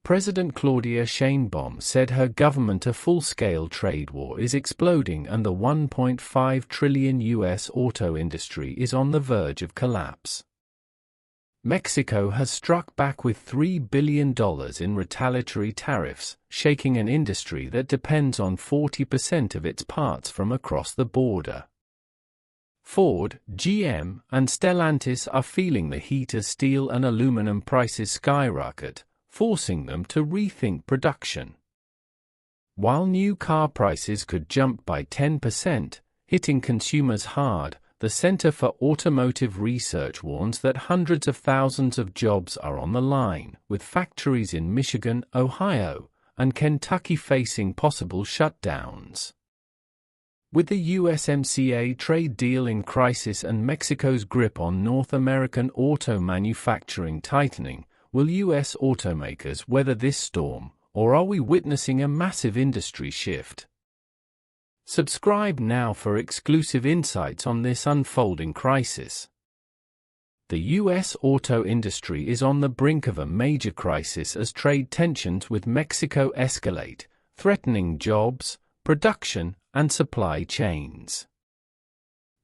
President Claudia Sheinbaum said her government a full-scale trade war is exploding and the $1.5 trillion U.S. auto industry is on the verge of collapse. Mexico has struck back with $3 billion in retaliatory tariffs, shaking an industry that depends on 40% of its parts from across the border. Ford, GM, and Stellantis are feeling the heat as steel and aluminum prices skyrocket, forcing them to rethink production. While new car prices could jump by 10%, hitting consumers hard, the Center for Automotive Research warns that hundreds of thousands of jobs are on the line, with factories in Michigan, Ohio, and Kentucky facing possible shutdowns. With the USMCA trade deal in crisis and Mexico's grip on North American auto manufacturing tightening, will U.S. automakers weather this storm, or are we witnessing a massive industry shift? Subscribe now for exclusive insights on this unfolding crisis. The U.S. auto industry is on the brink of a major crisis as trade tensions with Mexico escalate, threatening jobs, production, and supply chains.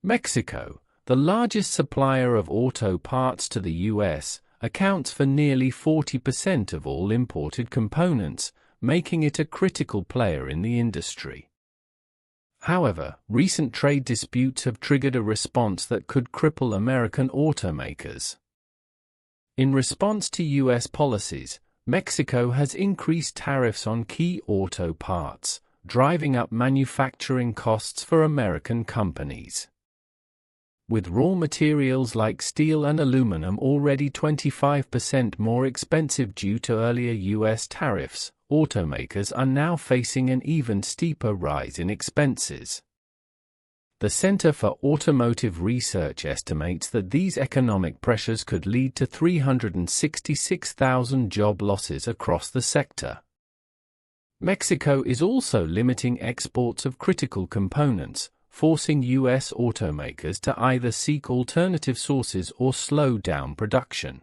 Mexico, the largest supplier of auto parts to the U.S., accounts for nearly 40% of all imported components, making it a critical player in the industry. However, recent trade disputes have triggered a response that could cripple American automakers. In response to U.S. policies, Mexico has increased tariffs on key auto parts, driving up manufacturing costs for American companies. With raw materials like steel and aluminum already 25% more expensive due to earlier U.S. tariffs, automakers are now facing an even steeper rise in expenses. The Center for Automotive Research estimates that these economic pressures could lead to 366,000 job losses across the sector. Mexico is also limiting exports of critical components, forcing U.S. automakers to either seek alternative sources or slow down production.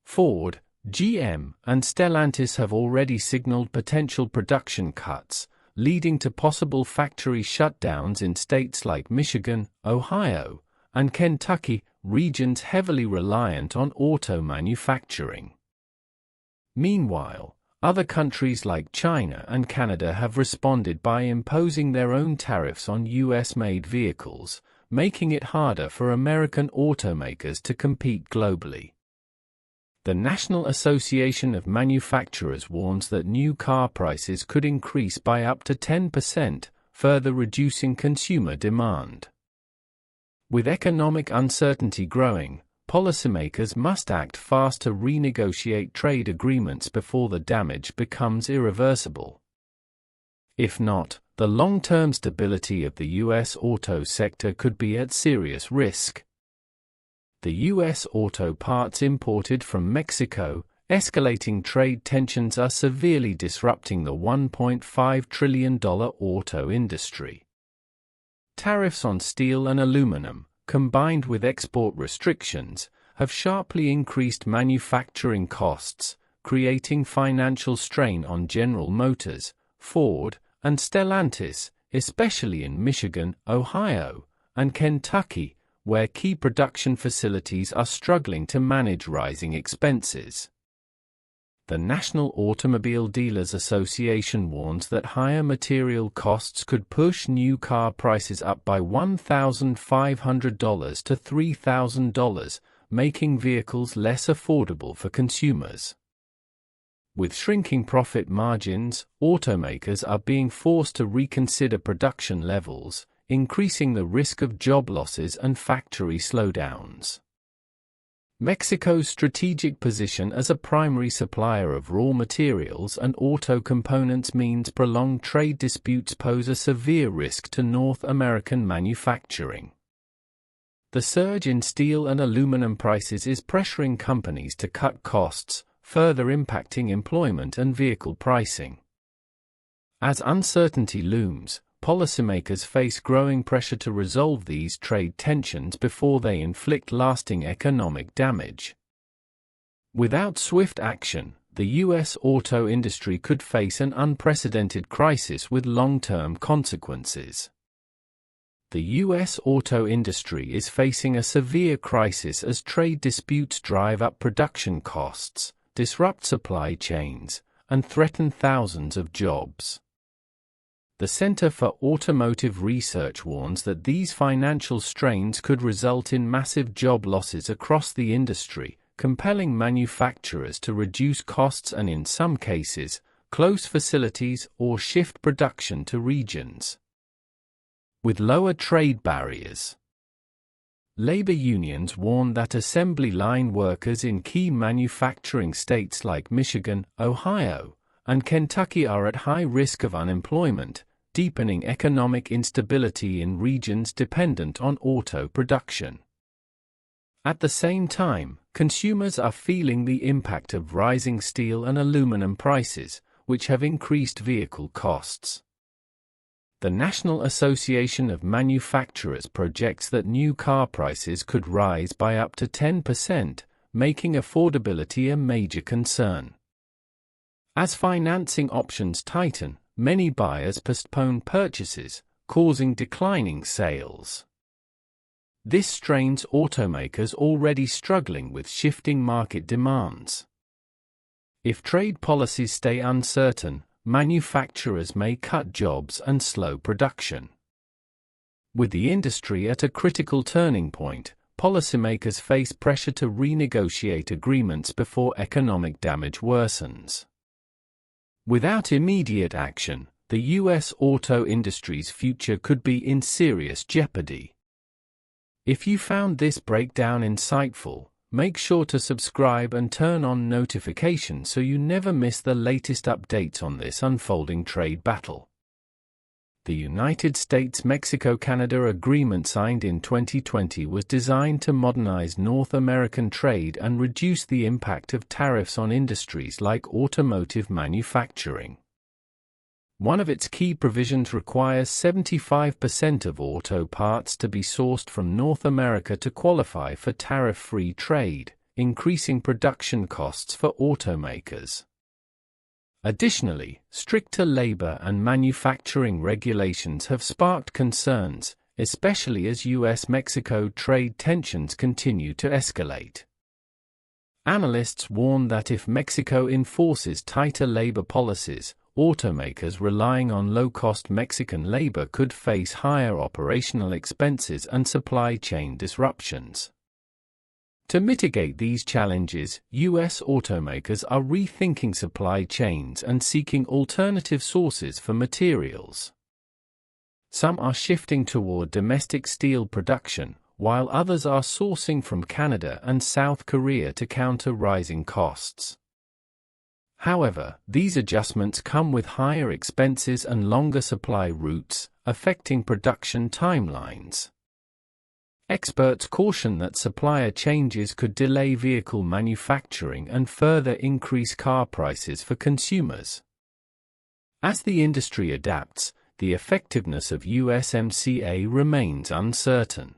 Ford, GM, and Stellantis have already signaled potential production cuts, leading to possible factory shutdowns in states like Michigan, Ohio, and Kentucky, regions heavily reliant on auto manufacturing. Meanwhile, other countries like China and Canada have responded by imposing their own tariffs on U.S.-made vehicles, making it harder for American automakers to compete globally. The National Association of Manufacturers warns that new car prices could increase by up to 10%, further reducing consumer demand. With economic uncertainty growing, policymakers must act fast to renegotiate trade agreements before the damage becomes irreversible. If not, the long-term stability of the U.S. auto sector could be at serious risk. The U.S. auto parts imported from Mexico, escalating trade tensions are severely disrupting the $1.5 trillion auto industry. Tariffs on steel and aluminum, combined with export restrictions, have sharply increased manufacturing costs, creating financial strain on General Motors, Ford, and Stellantis, especially in Michigan, Ohio, and Kentucky, where key production facilities are struggling to manage rising expenses. The National Automobile Dealers Association warns that higher material costs could push new car prices up by $1,500 to $3,000, making vehicles less affordable for consumers. With shrinking profit margins, automakers are being forced to reconsider production levels, increasing the risk of job losses and factory slowdowns. Mexico's strategic position as a primary supplier of raw materials and auto components means prolonged trade disputes pose a severe risk to North American manufacturing. The surge in steel and aluminum prices is pressuring companies to cut costs, further impacting employment and vehicle pricing. As uncertainty looms, policymakers face growing pressure to resolve these trade tensions before they inflict lasting economic damage. Without swift action, the U.S. auto industry could face an unprecedented crisis with long-term consequences. The U.S. auto industry is facing a severe crisis as trade disputes drive up production costs, disrupt supply chains, and threaten thousands of jobs. The Center for Automotive Research warns that these financial strains could result in massive job losses across the industry, compelling manufacturers to reduce costs and, in some cases, close facilities or shift production to regions with lower trade barriers. Labor unions warn that assembly line workers in key manufacturing states like Michigan, Ohio, and Kentucky are at high risk of unemployment, deepening economic instability in regions dependent on auto production. At the same time, consumers are feeling the impact of rising steel and aluminum prices, which have increased vehicle costs. The National Association of Manufacturers projects that new car prices could rise by up to 10%, making affordability a major concern. As financing options tighten, many buyers postpone purchases, causing declining sales. This strains automakers already struggling with shifting market demands. If trade policies stay uncertain, manufacturers may cut jobs and slow production. With the industry at a critical turning point, policymakers face pressure to renegotiate agreements before economic damage worsens. Without immediate action, the U.S. auto industry's future could be in serious jeopardy. If you found this breakdown insightful, make sure to subscribe and turn on notifications so you never miss the latest updates on this unfolding trade battle. The United States-Mexico-Canada agreement signed in 2020 was designed to modernize North American trade and reduce the impact of tariffs on industries like automotive manufacturing. One of its key provisions requires 75% of auto parts to be sourced from North America to qualify for tariff-free trade, increasing production costs for automakers. Additionally, stricter labor and manufacturing regulations have sparked concerns, especially as U.S.-Mexico trade tensions continue to escalate. Analysts warn that if Mexico enforces tighter labor policies, automakers relying on low-cost Mexican labor could face higher operational expenses and supply chain disruptions. To mitigate these challenges, U.S. automakers are rethinking supply chains and seeking alternative sources for materials. Some are shifting toward domestic steel production, while others are sourcing from Canada and South Korea to counter rising costs. However, these adjustments come with higher expenses and longer supply routes, affecting production timelines. Experts caution that supplier changes could delay vehicle manufacturing and further increase car prices for consumers. As the industry adapts, the effectiveness of USMCA remains uncertain.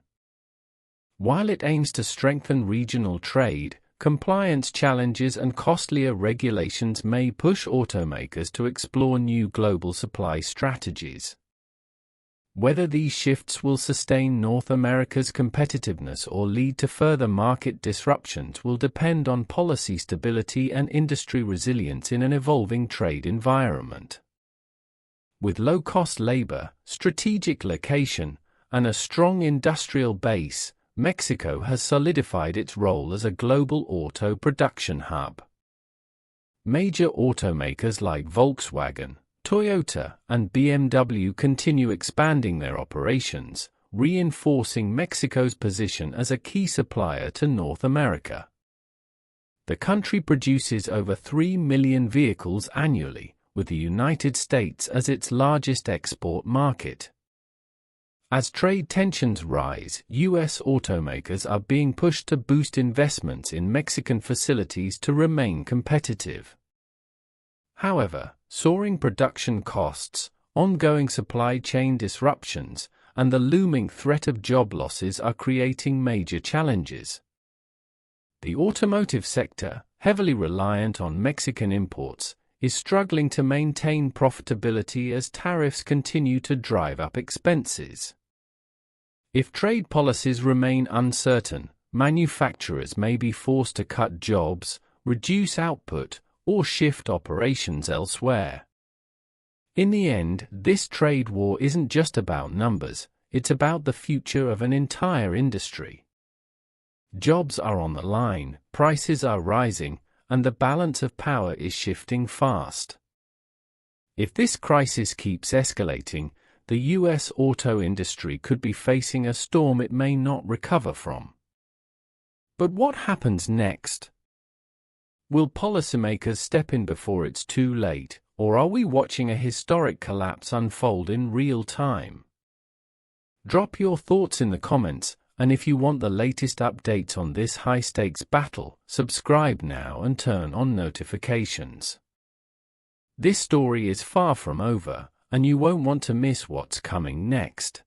While it aims to strengthen regional trade, compliance challenges and costlier regulations may push automakers to explore new global supply strategies. Whether these shifts will sustain North America's competitiveness or lead to further market disruptions will depend on policy stability and industry resilience in an evolving trade environment. With low-cost labor, strategic location, and a strong industrial base, Mexico has solidified its role as a global auto production hub. Major automakers like Volkswagen, Toyota, and BMW continue expanding their operations, reinforcing Mexico's position as a key supplier to North America. The country produces over 3 million vehicles annually, with the United States as its largest export market. As trade tensions rise, U.S. automakers are being pushed to boost investments in Mexican facilities to remain competitive. However, soaring production costs, ongoing supply chain disruptions, and the looming threat of job losses are creating major challenges. The automotive sector, heavily reliant on Mexican imports, is struggling to maintain profitability as tariffs continue to drive up expenses. If trade policies remain uncertain, manufacturers may be forced to cut jobs, reduce output, or shift operations elsewhere. In the end, this trade war isn't just about numbers, it's about the future of an entire industry. Jobs are on the line, prices are rising, and the balance of power is shifting fast. If this crisis keeps escalating, the U.S. auto industry could be facing a storm it may not recover from. But what happens next? Will policymakers step in before it's too late, or are we watching a historic collapse unfold in real time? Drop your thoughts in the comments, and if you want the latest updates on this high-stakes battle, subscribe now and turn on notifications. This story is far from over, and you won't want to miss what's coming next.